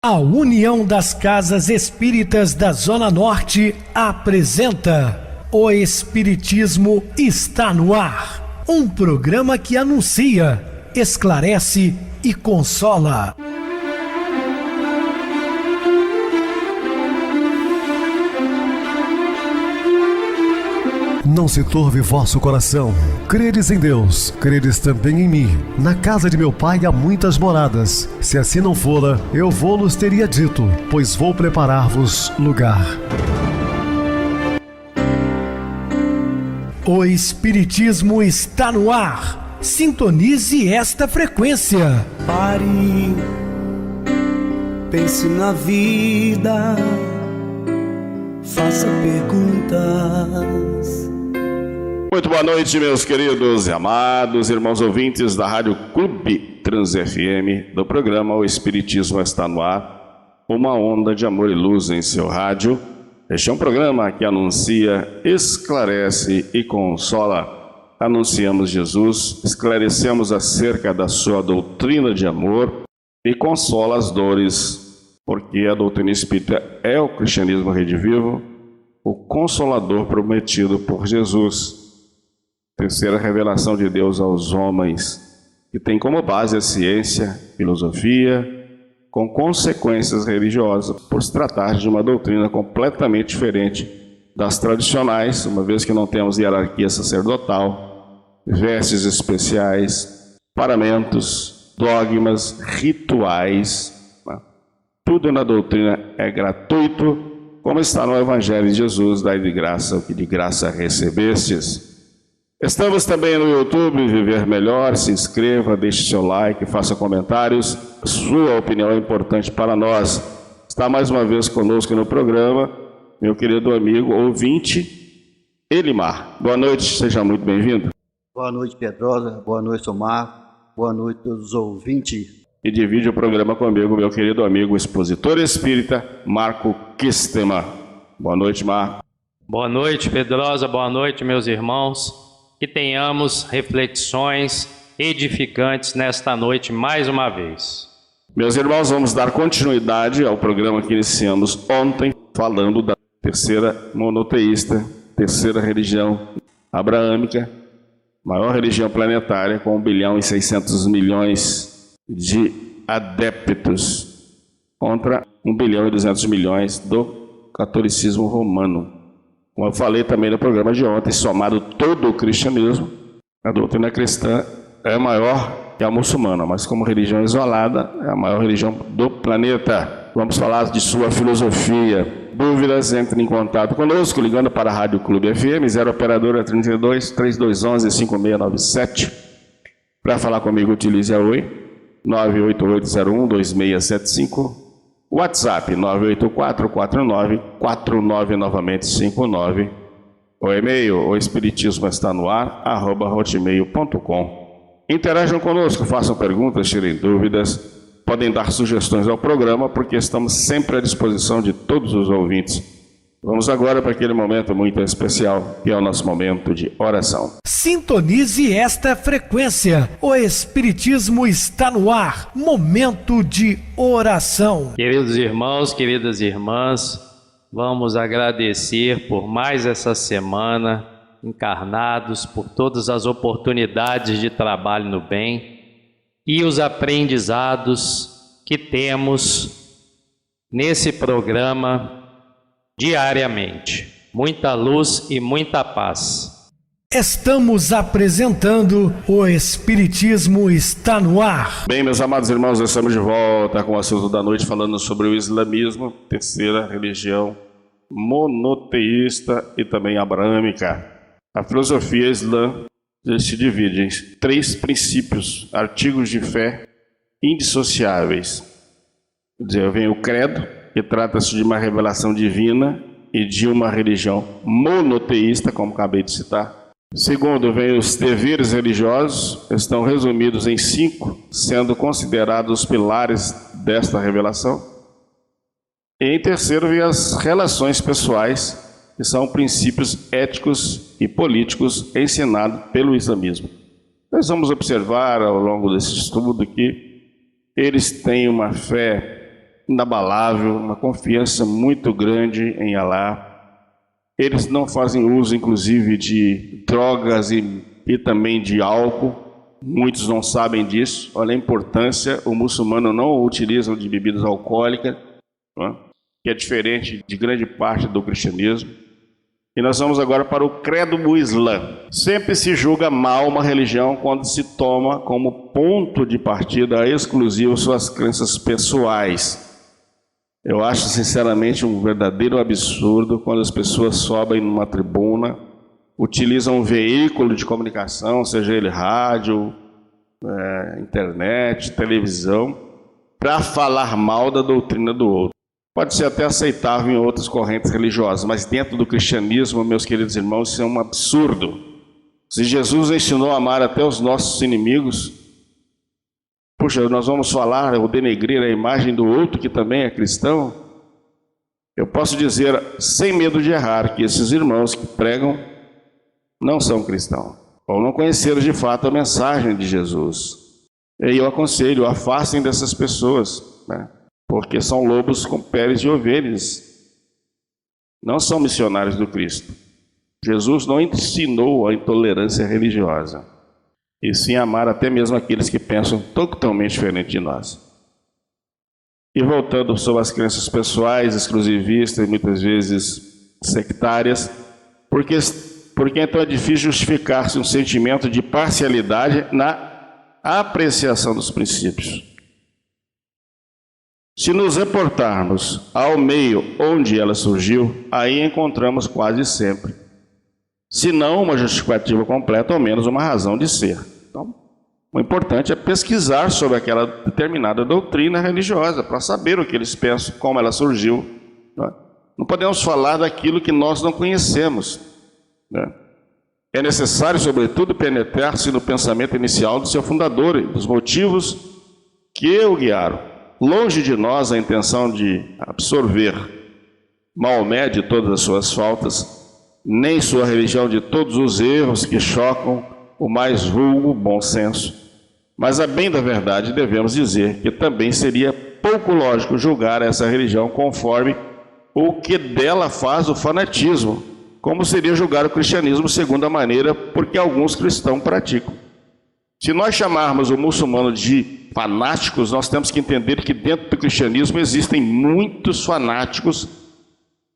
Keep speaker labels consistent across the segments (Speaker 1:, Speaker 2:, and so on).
Speaker 1: A União das Casas Espíritas da Zona Norte apresenta O Espiritismo está no ar. Um programa que anuncia, esclarece e consola.
Speaker 2: Não se turve vosso coração. Credes em Deus, credes também em mim. Na casa de meu pai há muitas moradas. Se assim não fora, eu vou-los teria dito, pois vou preparar-vos lugar.
Speaker 1: O Espiritismo está no ar. Sintonize esta frequência.
Speaker 3: Pare, pense na vida, faça perguntas.
Speaker 4: Muito boa noite, meus queridos e amados irmãos ouvintes da Rádio Clube Trans FM, do programa O Espiritismo está no ar, uma onda de amor e luz em seu rádio. Este é um programa que anuncia, esclarece e consola. Anunciamos Jesus, esclarecemos acerca da sua doutrina de amor e consola as dores, porque a doutrina espírita é o cristianismo redivivo, o consolador prometido por Jesus. Terceira revelação de Deus aos homens, que tem como base a ciência, filosofia, com consequências religiosas, por se tratar de uma doutrina completamente diferente das tradicionais, uma vez que não temos hierarquia sacerdotal, vestes especiais, paramentos, dogmas, rituais. Tudo na doutrina é gratuito, como está no Evangelho de Jesus, dai de graça o que de graça recebestes. Estamos também no YouTube, Viver Melhor. Se inscreva, deixe seu like, faça comentários. Sua opinião é importante para nós. Está mais uma vez conosco no programa meu querido amigo ouvinte Elimar. Boa noite, seja muito bem-vindo.
Speaker 5: Boa noite, Pedrosa. Boa noite, Omar. Boa noite a todos os ouvintes.
Speaker 4: E divide o programa comigo meu querido amigo expositor espírita Marco Kistema. Boa noite, Marco.
Speaker 6: Boa noite, Pedrosa. Boa noite, meus irmãos. Que tenhamos reflexões edificantes nesta noite mais uma vez.
Speaker 4: Meus irmãos, vamos dar continuidade ao programa que iniciamos ontem, falando da terceira monoteísta, terceira religião abraâmica, maior religião planetária, com 1.600.000.000 de adeptos, contra 1.200.000.000 do catolicismo romano. Como eu falei também no programa de ontem, somado todo o cristianismo, a doutrina cristã é maior que a muçulmana, mas como religião isolada, é a maior religião do planeta. Vamos falar de sua filosofia. Dúvidas, entre em contato conosco, ligando para a Rádio Clube FM, 0 operadora 32 3211 5697. Para falar comigo, utilize a Oi, 98801 2675. WhatsApp 984-49-49 novamente 59. O e-mail, o espiritismo está no ar, @hotmail.com. Interajam conosco, façam perguntas, tirem dúvidas, podem dar sugestões ao programa, porque estamos sempre à disposição de todos os ouvintes. Vamos agora para aquele momento muito especial, que é o nosso momento de oração.
Speaker 1: Sintonize esta frequência. O Espiritismo está no ar. Momento de oração.
Speaker 6: Queridos irmãos, queridas irmãs, vamos agradecer por mais essa semana, encarnados, por todas as oportunidades de trabalho no bem e os aprendizados que temos nesse programa diariamente. Muita luz e muita paz.
Speaker 1: Estamos apresentando O Espiritismo está no ar.
Speaker 4: Bem, meus amados irmãos, estamos de volta com o assunto da noite, falando sobre o islamismo, terceira religião monoteísta e também abraâmica. A filosofia islã se divide em 3 princípios, artigos de fé indissociáveis. Quer dizer, vem o credo, que trata-se de uma revelação divina e de uma religião monoteísta, como acabei de citar. Segundo, vem os deveres religiosos, estão resumidos em 5, sendo considerados os pilares desta revelação. E em terceiro, vem as relações pessoais, que são princípios éticos e políticos ensinados pelo islamismo. Nós vamos observar ao longo desse estudo que eles têm uma fé inabalável, uma confiança muito grande em Alá. Eles não fazem uso, inclusive, de drogas e também de álcool. Muitos não sabem disso. Olha a importância. O muçulmano não utiliza de bebidas alcoólicas, né? Que é diferente de grande parte do cristianismo. E nós vamos agora para o credo do Islã. Sempre se julga mal uma religião quando se toma como ponto de partida exclusivo suas crenças pessoais. Eu acho sinceramente um verdadeiro absurdo quando as pessoas sobem numa tribuna, utilizam um veículo de comunicação, seja ele rádio, internet, televisão, para falar mal da doutrina do outro. Pode ser até aceitável em outras correntes religiosas, mas dentro do cristianismo, meus queridos irmãos, isso é um absurdo. Se Jesus ensinou a amar até os nossos inimigos, puxa, nós vamos falar ou denegrir a imagem do outro que também é cristão? Eu posso dizer, sem medo de errar, que esses irmãos que pregam não são cristãos, ou não conheceram de fato a mensagem de Jesus. E eu aconselho, afastem dessas pessoas, né? Porque são lobos com peles de ovelhas, não são missionários do Cristo. Jesus não ensinou a intolerância religiosa, e sim amar até mesmo aqueles que pensam totalmente diferente de nós. E voltando sobre as crenças pessoais, exclusivistas e muitas vezes sectárias, porque então é difícil justificar-se um sentimento de parcialidade na apreciação dos princípios. Se nos reportarmos ao meio onde ela surgiu, aí encontramos quase sempre, se não uma justificativa completa, ao menos uma razão de ser. Então, o importante é pesquisar sobre aquela determinada doutrina religiosa, para saber o que eles pensam, como ela surgiu. Não podemos falar daquilo que nós não conhecemos, né? É necessário, sobretudo, penetrar-se no pensamento inicial do seu fundador e dos motivos que o guiaram. Longe de nós a intenção de absorver Maomé de todas as suas faltas, nem sua religião de todos os erros que chocam o mais vulgo bom senso. Mas, a bem da verdade, devemos dizer que também seria pouco lógico julgar essa religião conforme o que dela faz o fanatismo, como seria julgar o cristianismo segundo a maneira porque alguns cristãos praticam. Se nós chamarmos o muçulmano de fanáticos, nós temos que entender que dentro do cristianismo existem muitos fanáticos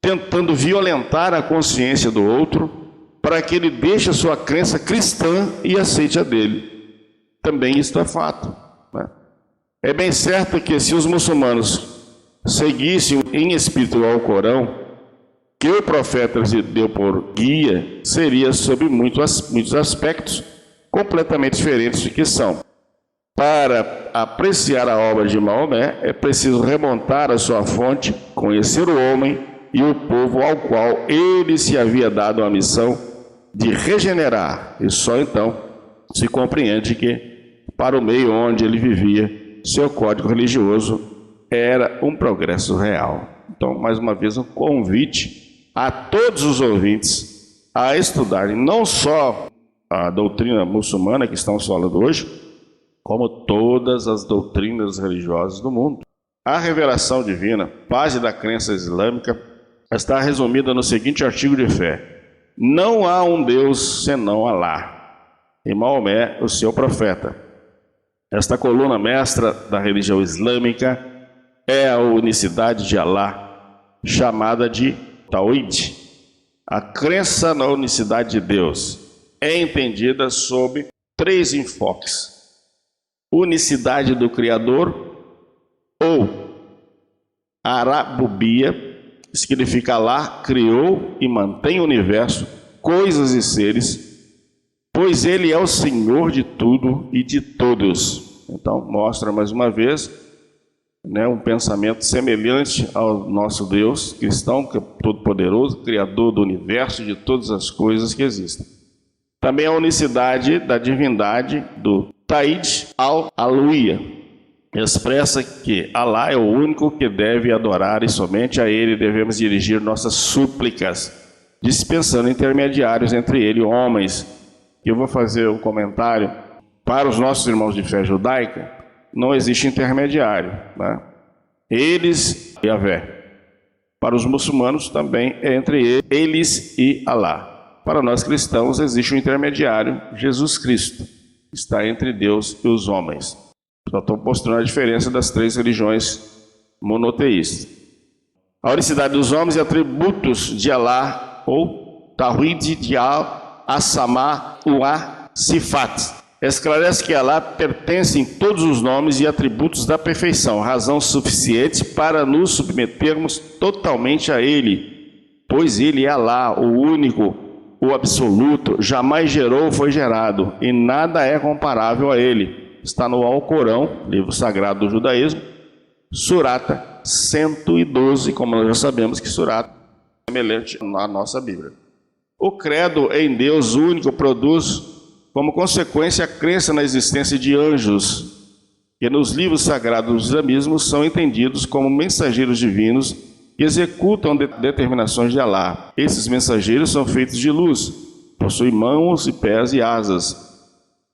Speaker 4: tentando violentar a consciência do outro para que ele deixe a sua crença cristã e aceite a dele. Também isso é fato, né? É bem certo que se os muçulmanos seguissem em espírito ao Corão, que o profeta lhes deu por guia, seria sob muitos aspectos completamente diferentes de que são. Para apreciar a obra de Maomé, é preciso remontar a sua fonte, conhecer o homem e o povo ao qual ele se havia dado a missão de regenerar. E só então se compreende que, para o meio onde ele vivia, seu código religioso era um progresso real. Então, mais uma vez, um convite a todos os ouvintes a estudarem não só a doutrina muçulmana que estamos falando hoje, como todas as doutrinas religiosas do mundo. A revelação divina, base da crença islâmica, está resumida no seguinte artigo de fé: não há um Deus senão Alá, e Maomé, o seu profeta. Esta coluna mestra da religião islâmica é a unicidade de Alá, chamada de Tawhid. A crença na unicidade de Deus é entendida sob 3 enfoques: unicidade do Criador, ou Arabubia, que significa Alá criou e mantém o universo, coisas e seres, pois Ele é o Senhor de tudo e de todos. Então, mostra mais uma vez, né, um pensamento semelhante ao nosso Deus cristão, que é todo-poderoso, Criador do universo e de todas as coisas que existem. Também a unicidade da divindade do Tawhid al-Aluhiyya, expressa que Alá é o único que deve adorar e somente a Ele devemos dirigir nossas súplicas, dispensando intermediários entre Ele e homens. Eu vou fazer um comentário. Para os nossos irmãos de fé judaica, não existe intermediário, né? Eles e Yahvé. Para os muçulmanos também é entre eles e Alá. Para nós cristãos existe um intermediário, Jesus Cristo, que está entre Deus e os homens. Só estou mostrando a diferença das três religiões monoteístas. A unicidade dos homens e atributos de Alá, ou Tawhid de Al-Asama wa Sifat. Esclarece que Alá pertence em todos os nomes e atributos da perfeição, razão suficiente para nos submetermos totalmente a Ele, pois Ele é Alá, o único, o absoluto, jamais gerou ou foi gerado, e nada é comparável a Ele. Está no Alcorão, livro sagrado do judaísmo, Surata 112, como nós já sabemos que Surata é semelhante à nossa Bíblia. O credo em Deus único produz como consequência a crença na existência de anjos, que nos livros sagrados do islamismo são entendidos como mensageiros divinos que executam determinações de Alá. Esses mensageiros são feitos de luz, possuem mãos e pés e asas,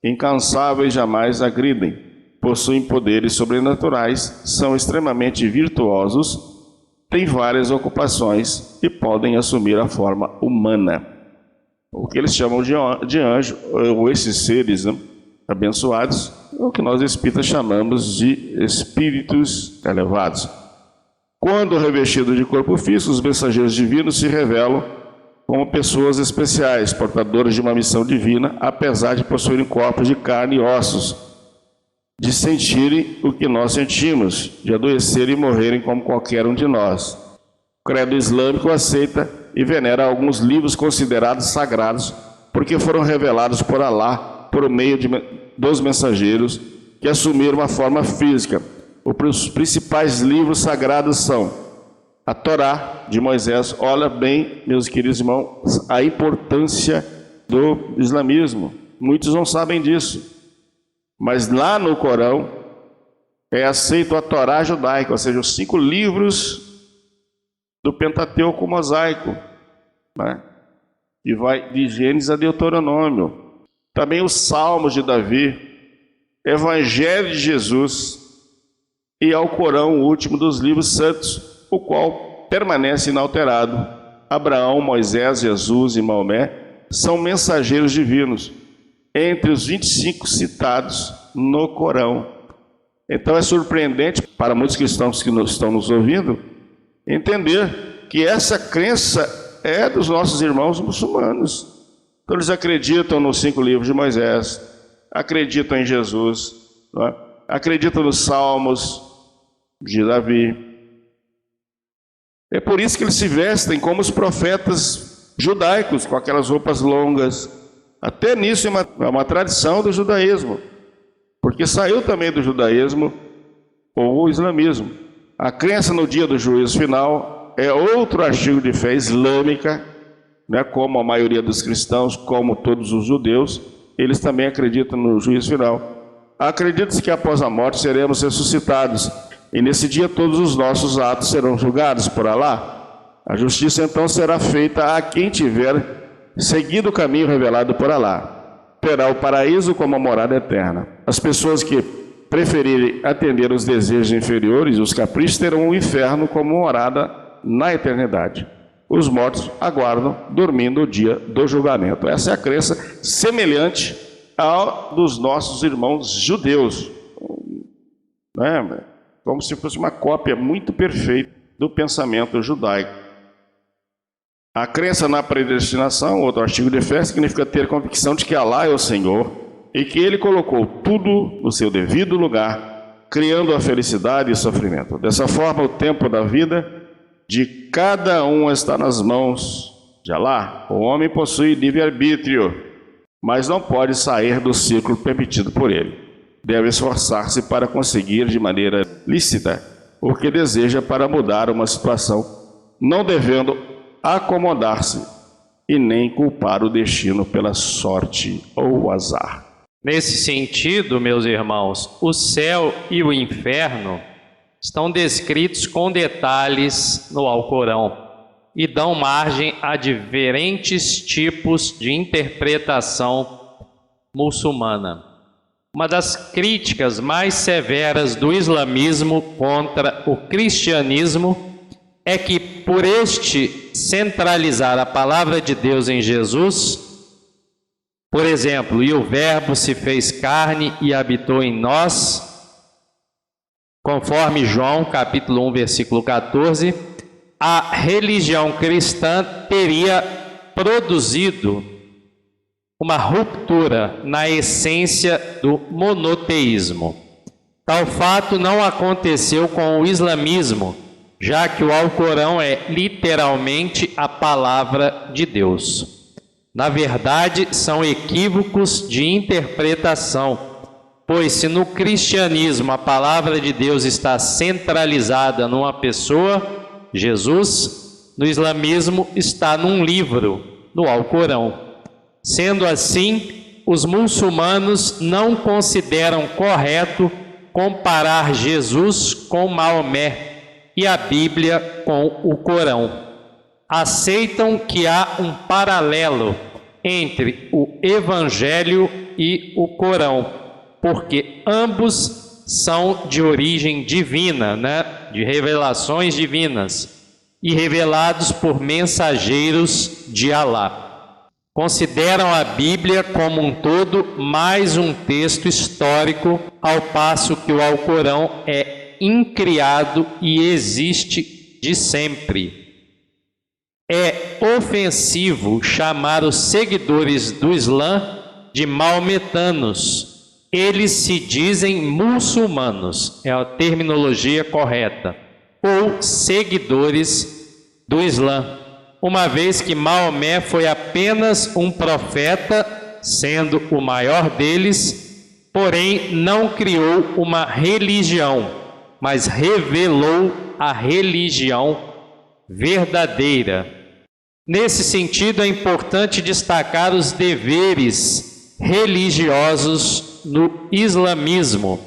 Speaker 4: incansáveis, jamais agridem, possuem poderes sobrenaturais, são extremamente virtuosos, têm várias ocupações e podem assumir a forma humana. O que eles chamam de anjo, ou esses seres, né, abençoados, é o que nós espíritas chamamos de espíritos elevados. Quando revestidos de corpo físico, os mensageiros divinos se revelam como pessoas especiais, portadoras de uma missão divina, apesar de possuírem corpos de carne e ossos, de sentirem o que nós sentimos, de adoecerem e morrerem como qualquer um de nós. O credo islâmico aceita e venera alguns livros considerados sagrados, porque foram revelados por Alá por meio dos mensageiros que assumiram uma forma física. Os principais livros sagrados são a Torá de Moisés. Olha bem, meus queridos irmãos, a importância do islamismo. Muitos não sabem disso, mas lá no Corão é aceito a Torá judaica, ou seja, os 5 livros do Pentateuco mosaico, né? E vai de Gênesis a Deuteronômio. Também os Salmos de Davi, Evangelho de Jesus e ao Corão, o último dos livros santos, o qual permanece inalterado. Abraão, Moisés, Jesus e Maomé são mensageiros divinos, entre os 25 citados no Corão. Então é surpreendente para muitos cristãos que estão nos ouvindo entender que essa crença é dos nossos irmãos muçulmanos. Então eles acreditam nos 5 livros de Moisés, acreditam em Jesus, não é? Acreditam nos Salmos de Davi. É por isso que eles se vestem como os profetas judaicos, com aquelas roupas longas. Até nisso é uma tradição do judaísmo, porque saiu também do judaísmo o islamismo. A crença no dia do juízo final é outro artigo de fé islâmica, né? Como a maioria dos cristãos, como todos os judeus, eles também acreditam no juízo final. Acredita-se que após a morte seremos ressuscitados, e nesse dia todos os nossos atos serão julgados por Alá. A justiça então será feita a quem tiver seguido o caminho revelado por Alá. Terá o paraíso como a morada eterna. As pessoas que preferirem atender os desejos inferiores, os caprichos, terão o inferno como morada na eternidade. Os mortos aguardam, dormindo, o dia do julgamento. Essa é a crença semelhante ao dos nossos irmãos judeus, né? Como se fosse uma cópia muito perfeita do pensamento judaico. A crença na predestinação, outro artigo de fé, significa ter convicção de que Alá é o Senhor e que Ele colocou tudo no seu devido lugar, criando a felicidade e o sofrimento. Dessa forma, o tempo da vida de cada um está nas mãos de Alá. O homem possui livre-arbítrio, mas não pode sair do círculo permitido por ele. Deve esforçar-se para conseguir de maneira lícita o que deseja para mudar uma situação, não devendo acomodar-se e nem culpar o destino pela sorte ou o azar.
Speaker 6: Nesse sentido, meus irmãos, o céu e o inferno estão descritos com detalhes no Alcorão e dão margem a diferentes tipos de interpretação muçulmana. Uma das críticas mais severas do islamismo contra o cristianismo é que, por este centralizar a palavra de Deus em Jesus, por exemplo, e o Verbo se fez carne e habitou em nós, conforme João capítulo 1, versículo 14, a religião cristã teria produzido uma ruptura na essência do monoteísmo. Tal fato não aconteceu com o islamismo, já que o Alcorão é literalmente a palavra de Deus. Na verdade, são equívocos de interpretação, pois se no cristianismo a palavra de Deus está centralizada numa pessoa, Jesus, no islamismo está num livro, no Alcorão. Sendo assim, os muçulmanos não consideram correto comparar Jesus com Maomé e a Bíblia com o Corão. Aceitam que há um paralelo entre o Evangelho e o Corão, porque ambos são de origem divina, de revelações divinas, e revelados por mensageiros de Alá. Consideram a Bíblia como um todo mais um texto histórico, ao passo que o Alcorão é incriado e existe de sempre. É ofensivo chamar os seguidores do Islã de maometanos. Eles se dizem muçulmanos, é a terminologia correta, ou seguidores do Islã, uma vez que Maomé foi apenas um profeta, sendo o maior deles, porém não criou uma religião, mas revelou a religião verdadeira. Nesse sentido, é importante destacar os deveres religiosos no islamismo.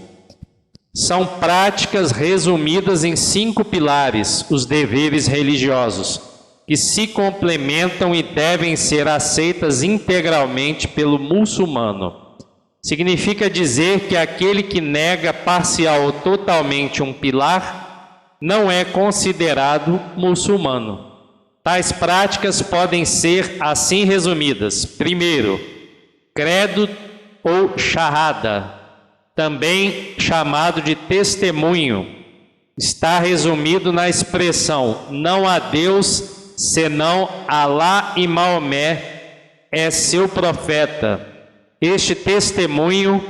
Speaker 6: São práticas resumidas em 5 pilares, os deveres religiosos, que se complementam e devem ser aceitas integralmente pelo muçulmano. Significa dizer que aquele que nega parcial ou totalmente um pilar não é considerado muçulmano. Tais práticas podem ser assim resumidas: primeiro, credo ou shahada, também chamado de testemunho, está resumido na expressão: não há Deus senão Alá e Maomé é seu profeta. Este testemunho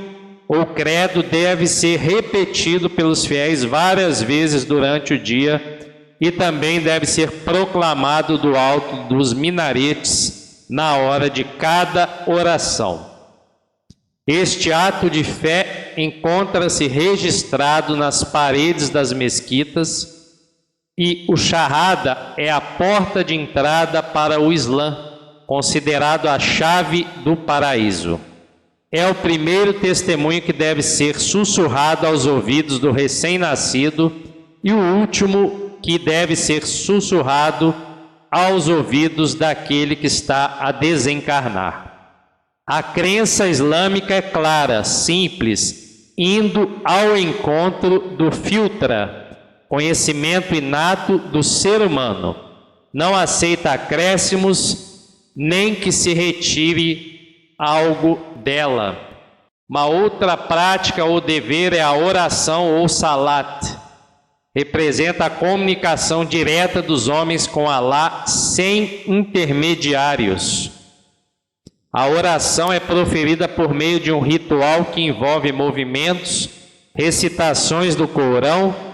Speaker 6: ou credo deve ser repetido pelos fiéis várias vezes durante o dia e também deve ser proclamado do alto dos minaretes na hora de cada oração. Este ato de fé encontra-se registrado nas paredes das mesquitas e o shahada é a porta de entrada para o Islã, considerado a chave do paraíso. É o primeiro testemunho que deve ser sussurrado aos ouvidos do recém-nascido e o último que deve ser sussurrado aos ouvidos daquele que está a desencarnar. A crença islâmica é clara, simples, indo ao encontro do filtra, conhecimento inato do ser humano. Não aceita acréscimos, nem que se retire algo dela. Uma outra prática ou dever é a oração ou salat. Representa a comunicação direta dos homens com Alá sem intermediários. A oração é proferida por meio de um ritual que envolve movimentos, recitações do Corão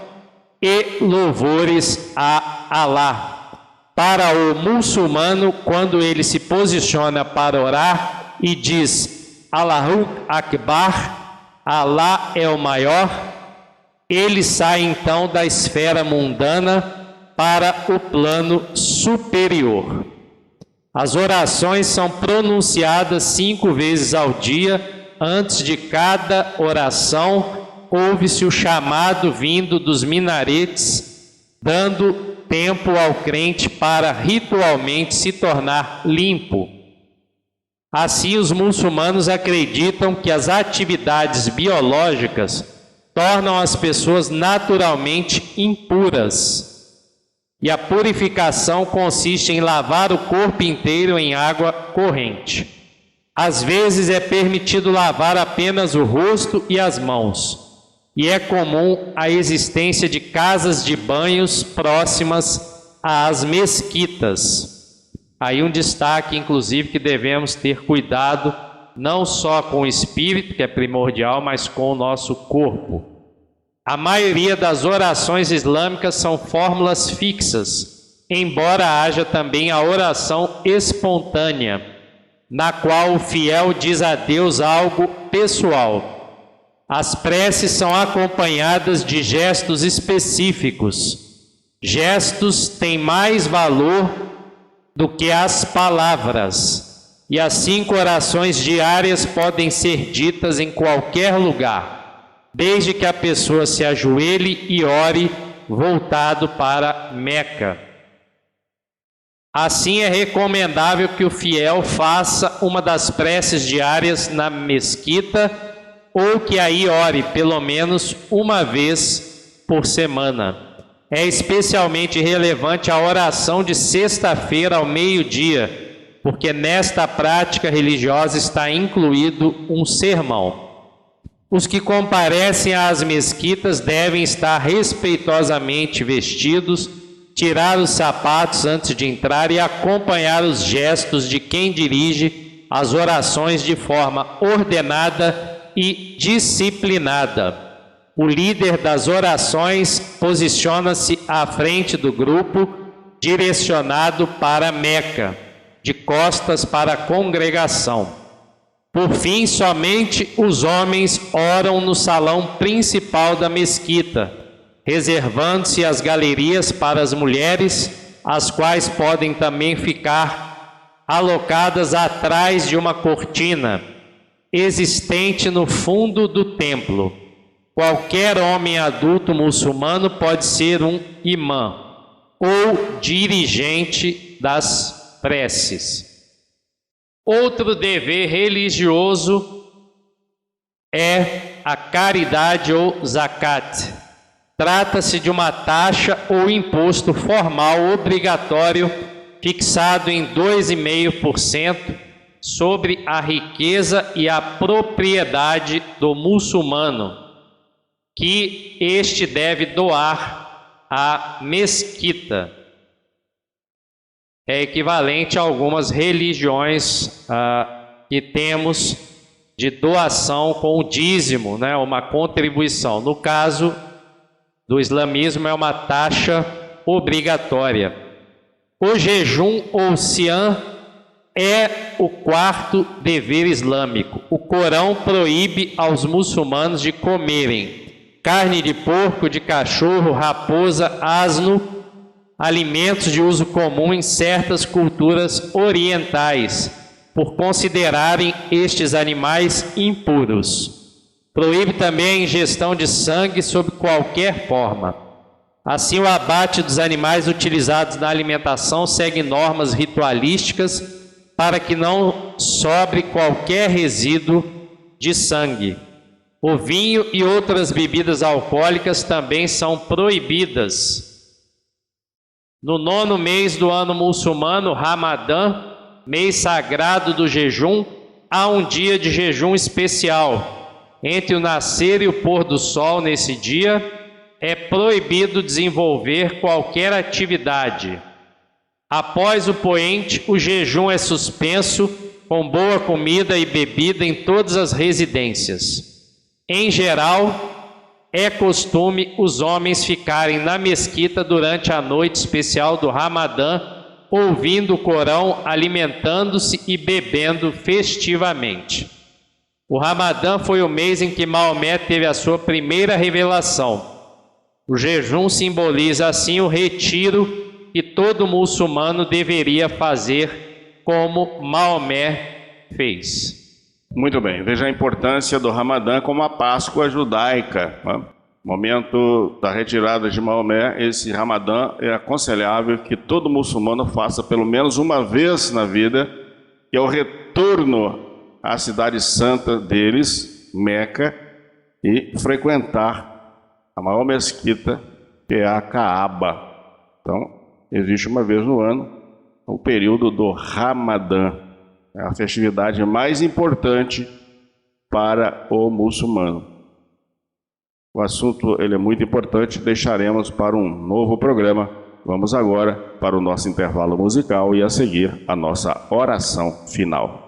Speaker 6: e louvores a Alá. Para o muçulmano, quando ele se posiciona para orar e diz Allahu Akbar, Alá é o maior, ele sai então da esfera mundana para o plano superior. As orações são pronunciadas 5 vezes ao dia. Antes de cada oração, ouve-se o chamado vindo dos minaretes, dando tempo ao crente para ritualmente se tornar limpo. Assim, os muçulmanos acreditam que as atividades biológicas tornam as pessoas naturalmente impuras. E a purificação consiste em lavar o corpo inteiro em água corrente. Às vezes é permitido lavar apenas o rosto e as mãos. E é comum a existência de casas de banhos próximas às mesquitas. Aí um destaque, inclusive, que devemos ter cuidado, não só com o espírito, que é primordial, mas com o nosso corpo. A maioria das orações islâmicas são fórmulas fixas, embora haja também a oração espontânea, na qual o fiel diz a Deus algo pessoal. As preces são acompanhadas de gestos específicos. Gestos têm mais valor do que as palavras, e as 5 orações diárias podem ser ditas em qualquer lugar, desde que a pessoa se ajoelhe e ore voltado para Meca. Assim, é recomendável que o fiel faça uma das preces diárias na mesquita, ou que aí ore pelo menos uma vez por semana. É especialmente relevante a oração de sexta-feira ao meio-dia, porque nesta prática religiosa está incluído um sermão. Os que comparecem às mesquitas devem estar respeitosamente vestidos, tirar os sapatos antes de entrar e acompanhar os gestos de quem dirige as orações de forma ordenada e disciplinada. O líder das orações posiciona-se à frente do grupo, direcionado para Meca, de costas para a congregação. Por fim, somente os homens oram no salão principal da mesquita, reservando-se as galerias para as mulheres, as quais podem também ficar alocadas atrás de uma cortina existente no fundo do templo. Qualquer homem adulto muçulmano pode ser um imã ou dirigente das preces. Outro dever religioso é a caridade ou zakat. Trata-se de uma taxa ou imposto formal obrigatório fixado em 2,5% sobre a riqueza e a propriedade do muçulmano, que este deve doar à mesquita. É equivalente a algumas religiões que temos de doação com o dízimo, né, uma contribuição. No caso do islamismo é uma taxa obrigatória. O jejum ou siam é o 4º dever islâmico. O Corão proíbe aos muçulmanos de comerem carne de porco, de cachorro, raposa, asno, alimentos de uso comum em certas culturas orientais, por considerarem estes animais impuros. Proíbe também a ingestão de sangue sob qualquer forma. Assim, o abate dos animais utilizados na alimentação segue normas ritualísticas para que não sobre qualquer resíduo de sangue. O vinho e outras bebidas alcoólicas também são proibidas. No 9º mês do ano muçulmano, Ramadã, mês sagrado do jejum, há um dia de jejum especial. Entre o nascer e o pôr do sol nesse dia, é proibido desenvolver qualquer atividade. Após o poente, o jejum é suspenso, com boa comida e bebida em todas as residências. Em geral, é costume os homens ficarem na mesquita durante a noite especial do Ramadã, ouvindo o Corão, alimentando-se e bebendo festivamente. O Ramadã foi o mês em que Maomé teve a sua primeira revelação. O jejum simboliza assim o retiro que todo muçulmano deveria fazer, como Maomé fez.
Speaker 4: Muito bem, veja a importância do Ramadã como a Páscoa judaica, né? Momento da retirada de Maomé, esse Ramadã é aconselhável que todo muçulmano faça pelo menos uma vez na vida, que é o retorno retorno à cidade santa deles, Meca, e frequentar a maior mesquita, que é a Caaba. Então, existe uma vez no ano o período do Ramadã, é a festividade mais importante para o muçulmano. O assunto ele é muito importante, deixaremos para um novo programa. Vamos agora para o nosso intervalo musical e a seguir a nossa oração final.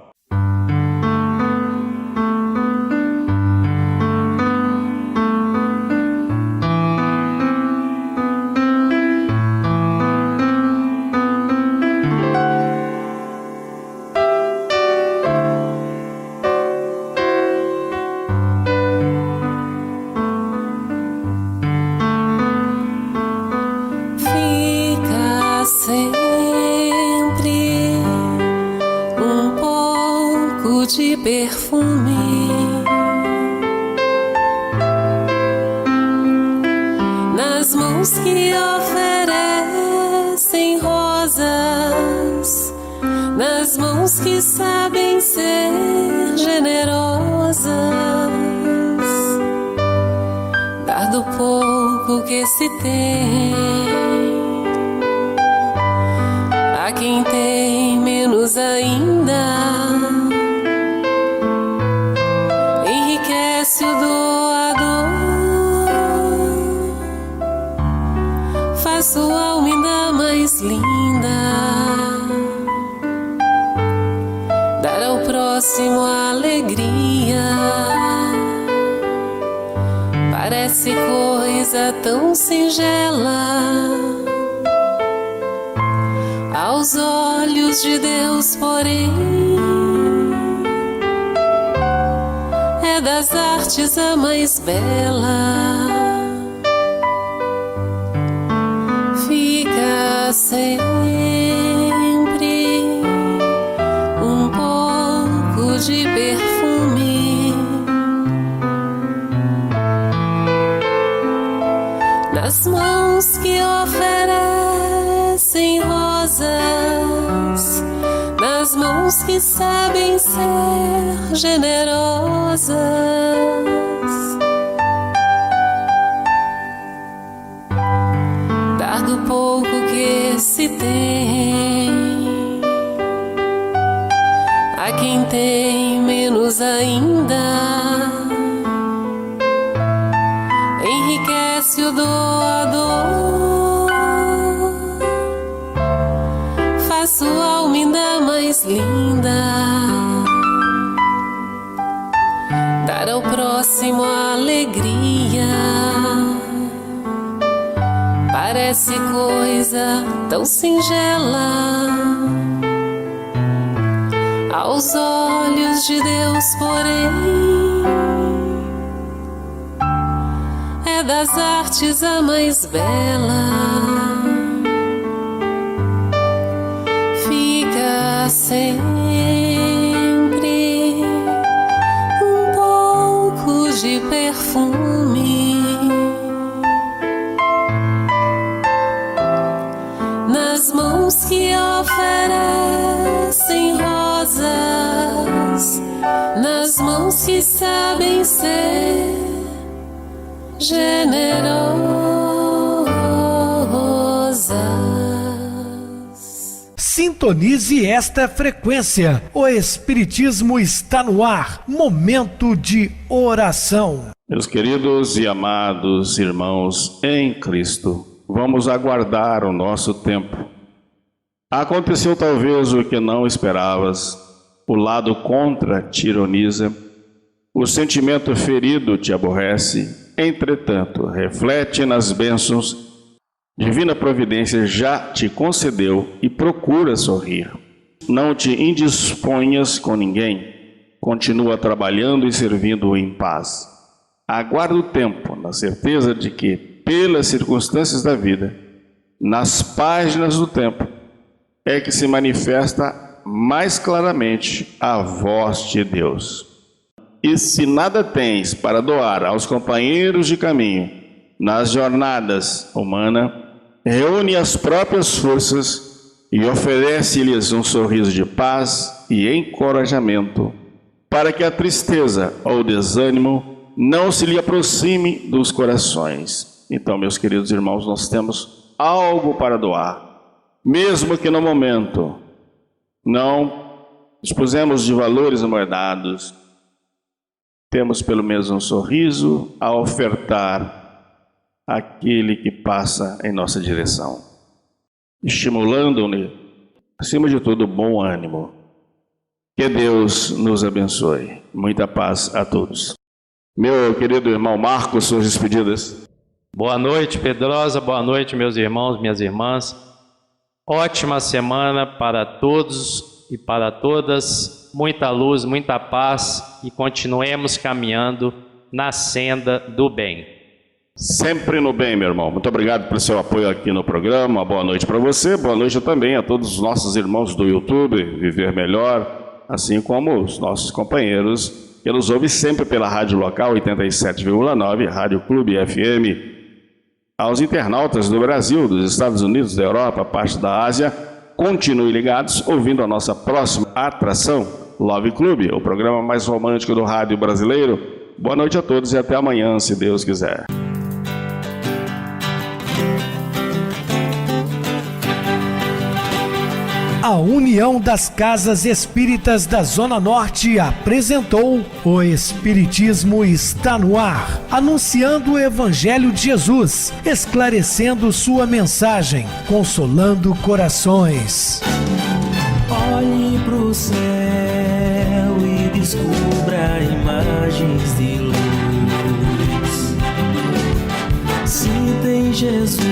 Speaker 7: Nas mãos que oferecem rosas, nas mãos que sabem ser generosas, dar do pouco que se tem a quem tem menos ainda. Enriquece o doador, faz sua alma ainda mais linda, dar ao próximo alegria. Parece coisa tão singela aos olhos de Deus, porém é das artes a mais bela. Fica sempre um pouco de perfume nas mãos que oferecem rosas, nas mãos que sabem ser generosas, dar do pouco que se tem a quem tem menos ainda. Enriquece o doador, faz sua alma ainda mais linda, dar ao próximo alegria. Parece coisa tão singela aos olhos de Deus, porém é das artes a mais bela. Fica sempre um pouco de perfume nas mãos que oferecem rosas, nas mãos que sabem ser generosas.
Speaker 1: Sintonize esta frequência. O Espiritismo está no ar. Momento de oração.
Speaker 4: Meus queridos e amados irmãos em Cristo, vamos aguardar o nosso tempo. Aconteceu talvez o que não esperavas, o lado contra te ironiza, o sentimento ferido te aborrece, entretanto, reflete nas bênçãos, divina providência já te concedeu e procura sorrir. Não te indisponhas com ninguém, continua trabalhando e servindo em paz. Aguarda o tempo, na certeza de que, pelas circunstâncias da vida, nas páginas do tempo, é que se manifesta mais claramente a voz de Deus. E se nada tens para doar aos companheiros de caminho nas jornadas humanas, reúne as próprias forças e oferece-lhes um sorriso de paz e encorajamento, para que a tristeza ou o desânimo não se lhe aproxime dos corações. Então, meus queridos irmãos, nós temos algo para doar, mesmo que no momento não dispusemos de valores amoedados, temos pelo menos um sorriso a ofertar àquele que passa em nossa direção, estimulando-lhe, acima de tudo, bom ânimo. Que Deus nos abençoe. Muita paz a todos. Meu querido irmão Marcos, suas despedidas.
Speaker 6: Boa noite, Pedrosa. Boa noite, meus irmãos, minhas irmãs. Ótima semana para todos e para todas. Muita luz, muita paz e continuemos caminhando na senda do bem.
Speaker 4: Sempre no bem, meu irmão. Muito obrigado pelo seu apoio aqui no programa. Uma boa noite para você. Boa noite também a todos os nossos irmãos do YouTube, Viver Melhor, assim como os nossos companheiros que nos ouvem sempre pela rádio local 87,9, Rádio Clube FM. Aos internautas do Brasil, dos Estados Unidos, da Europa, parte da Ásia, continue ligados, ouvindo a nossa próxima atração, Love Clube, o programa mais romântico do rádio brasileiro. Boa noite a todos e até amanhã, se Deus quiser.
Speaker 1: A União das Casas Espíritas da Zona Norte apresentou O Espiritismo Está no Ar, anunciando o Evangelho de Jesus, esclarecendo sua mensagem, consolando corações.
Speaker 3: Olhe pro céu e descubra imagens de luz. Sinta em Jesus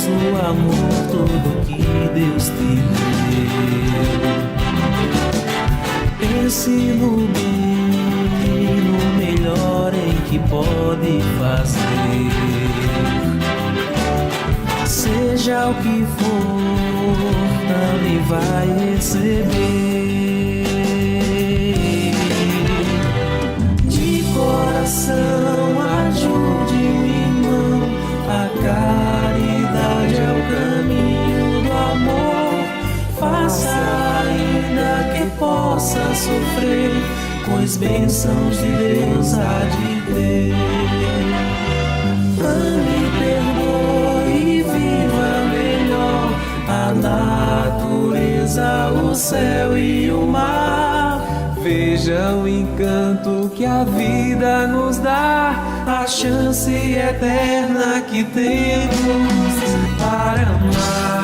Speaker 3: o amor todo que Deus te deu. Pense no bem, no melhor em que pode fazer. Seja o que for, também vai receber. De coração ajude o irmão, a caridade é o caminho do amor. Faça ainda que possa sofrer, pois bênçãos de Deus há de ter. Ame, perdoe e viva melhor a natureza, o céu e o mar. Veja o encanto que a vida nos dá, a chance eterna que temos para amar.